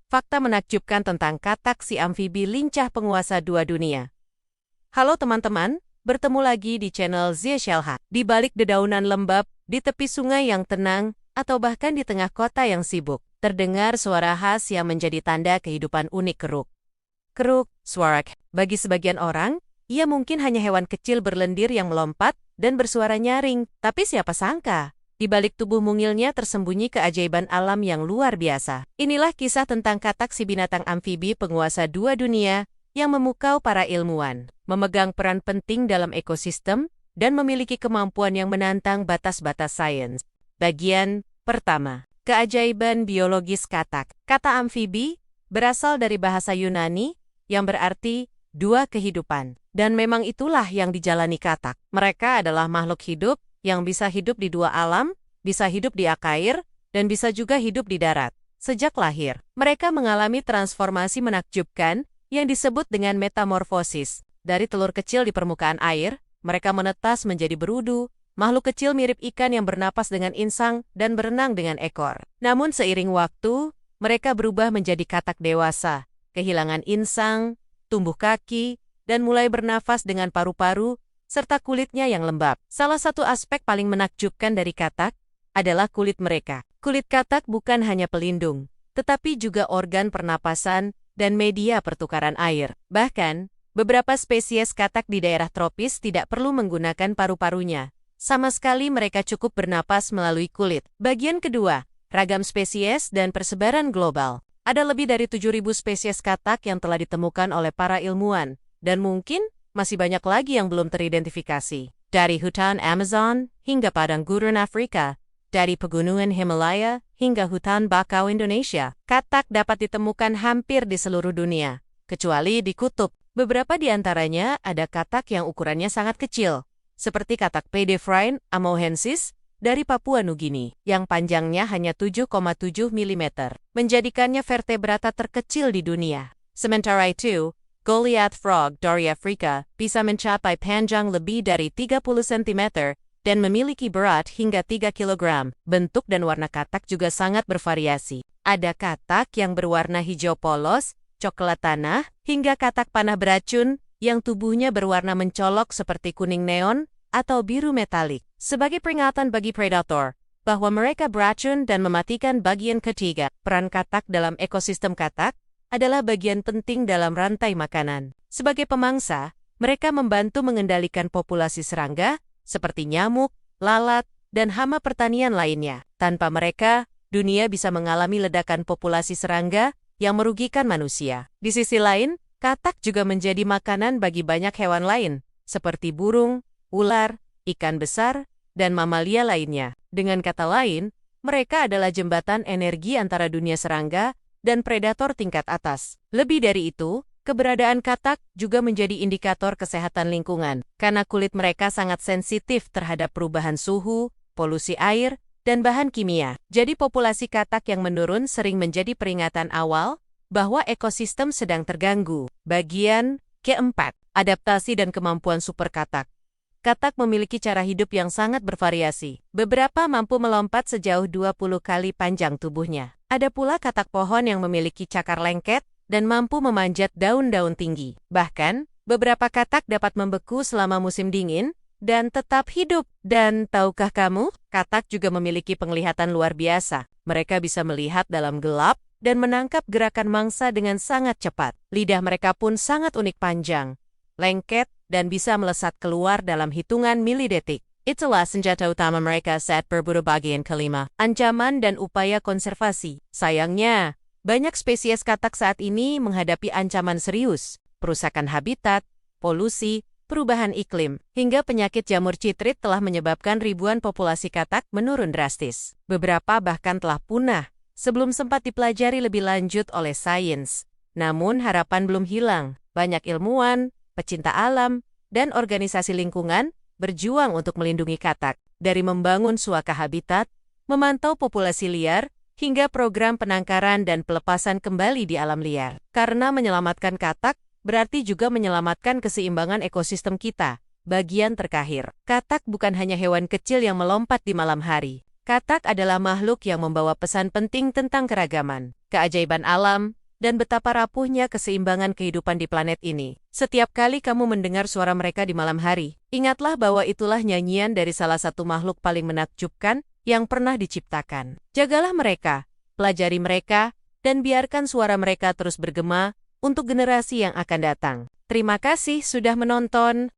Fakta menakjubkan tentang katak si amfibi lincah penguasa dua dunia. Halo teman-teman, bertemu lagi di channel Zia Shelha. Di balik dedaunan lembab, di tepi sungai yang tenang, atau bahkan di tengah kota yang sibuk, terdengar suara khas yang menjadi tanda kehidupan unik keruk. Keruk, swarak, bagi sebagian orang, ia mungkin hanya hewan kecil berlendir yang melompat dan bersuara nyaring, tapi siapa sangka? Di balik tubuh mungilnya tersembunyi keajaiban alam yang luar biasa. Inilah kisah tentang katak si binatang amfibi penguasa dua dunia yang memukau para ilmuwan, memegang peran penting dalam ekosistem, dan memiliki kemampuan yang menantang batas-batas sains. Bagian pertama, keajaiban biologis katak. Kata amfibi berasal dari bahasa Yunani yang berarti dua kehidupan, dan memang itulah yang dijalani katak. Mereka adalah makhluk hidup yang bisa hidup di dua alam, bisa hidup di air, dan bisa juga hidup di darat. Sejak lahir, mereka mengalami transformasi menakjubkan yang disebut dengan metamorfosis. Dari telur kecil di permukaan air, mereka menetas menjadi berudu, makhluk kecil mirip ikan yang bernapas dengan insang dan berenang dengan ekor. Namun seiring waktu, mereka berubah menjadi katak dewasa, kehilangan insang, tumbuh kaki, dan mulai bernafas dengan paru-paru, serta kulitnya yang lembab. Salah satu aspek paling menakjubkan dari katak adalah kulit mereka. Kulit katak bukan hanya pelindung, tetapi juga organ pernapasan dan media pertukaran air. Bahkan, beberapa spesies katak di daerah tropis tidak perlu menggunakan paru-parunya. Sama sekali mereka cukup bernapas melalui kulit. Bagian kedua, ragam spesies dan persebaran global. Ada lebih dari 7.000 spesies katak yang telah ditemukan oleh para ilmuwan, dan mungkin masih banyak lagi yang belum teridentifikasi. Dari hutan Amazon hingga padang gurun Afrika, dari pegunungan Himalaya hingga hutan bakau Indonesia, katak dapat ditemukan hampir di seluruh dunia, kecuali di kutub. Beberapa di antaranya ada katak yang ukurannya sangat kecil, seperti katak Pedifrine amohensis dari Papua Nugini, yang panjangnya hanya 7,7 mm, menjadikannya vertebrata terkecil di dunia. Sementara itu, Goliath frog dari Afrika bisa mencapai panjang lebih dari 30 cm dan memiliki berat hingga 3 kg. Bentuk dan warna katak juga sangat bervariasi. Ada katak yang berwarna hijau polos, coklat tanah, hingga katak panah beracun yang tubuhnya berwarna mencolok seperti kuning neon atau biru metalik. Sebagai peringatan bagi predator bahwa mereka beracun dan mematikan bagian ketiga, peran katak dalam ekosistem katak adalah bagian penting dalam rantai makanan. Sebagai pemangsa, mereka membantu mengendalikan populasi serangga, seperti nyamuk, lalat, dan hama pertanian lainnya. Tanpa mereka, dunia bisa mengalami ledakan populasi serangga yang merugikan manusia. Di sisi lain, katak juga menjadi makanan bagi banyak hewan lain, seperti burung, ular, ikan besar, dan mamalia lainnya. Dengan kata lain, mereka adalah jembatan energi antara dunia serangga dan predator tingkat atas. Lebih dari itu, keberadaan katak juga menjadi indikator kesehatan lingkungan, karena kulit mereka sangat sensitif terhadap perubahan suhu, polusi air, dan bahan kimia. Jadi populasi katak yang menurun sering menjadi peringatan awal bahwa ekosistem sedang terganggu. Bagian keempat, adaptasi dan kemampuan super katak. Katak memiliki cara hidup yang sangat bervariasi. Beberapa mampu melompat sejauh 20 kali panjang tubuhnya. Ada pula katak pohon yang memiliki cakar lengket dan mampu memanjat daun-daun tinggi. Bahkan, beberapa katak dapat membeku selama musim dingin dan tetap hidup. Dan tahukah kamu, katak juga memiliki penglihatan luar biasa. Mereka bisa melihat dalam gelap dan menangkap gerakan mangsa dengan sangat cepat. Lidah mereka pun sangat unik panjang, lengket, dan bisa melesat keluar dalam hitungan milidetik. Itulah senjata utama mereka saat berburu. Bagian kelima, ancaman dan upaya konservasi. Sayangnya, banyak spesies katak saat ini menghadapi ancaman serius, perusakan habitat, polusi, perubahan iklim, hingga penyakit jamur citrit telah menyebabkan ribuan populasi katak menurun drastis. Beberapa bahkan telah punah sebelum sempat dipelajari lebih lanjut oleh sains. Namun harapan belum hilang. Banyak ilmuwan, pecinta alam, dan organisasi lingkungan berjuang untuk melindungi katak, dari membangun suaka habitat, memantau populasi liar, hingga program penangkaran dan pelepasan kembali di alam liar. Karena menyelamatkan katak berarti juga menyelamatkan keseimbangan ekosistem kita. Bagian terkahir, katak bukan hanya hewan kecil yang melompat di malam hari. Katak adalah makhluk yang membawa pesan penting tentang keragaman, keajaiban alam, dan betapa rapuhnya keseimbangan kehidupan di planet ini. Setiap kali kamu mendengar suara mereka di malam hari, ingatlah bahwa itulah nyanyian dari salah satu makhluk paling menakjubkan yang pernah diciptakan. Jagalah mereka, pelajari mereka, dan biarkan suara mereka terus bergema untuk generasi yang akan datang. Terima kasih sudah menonton.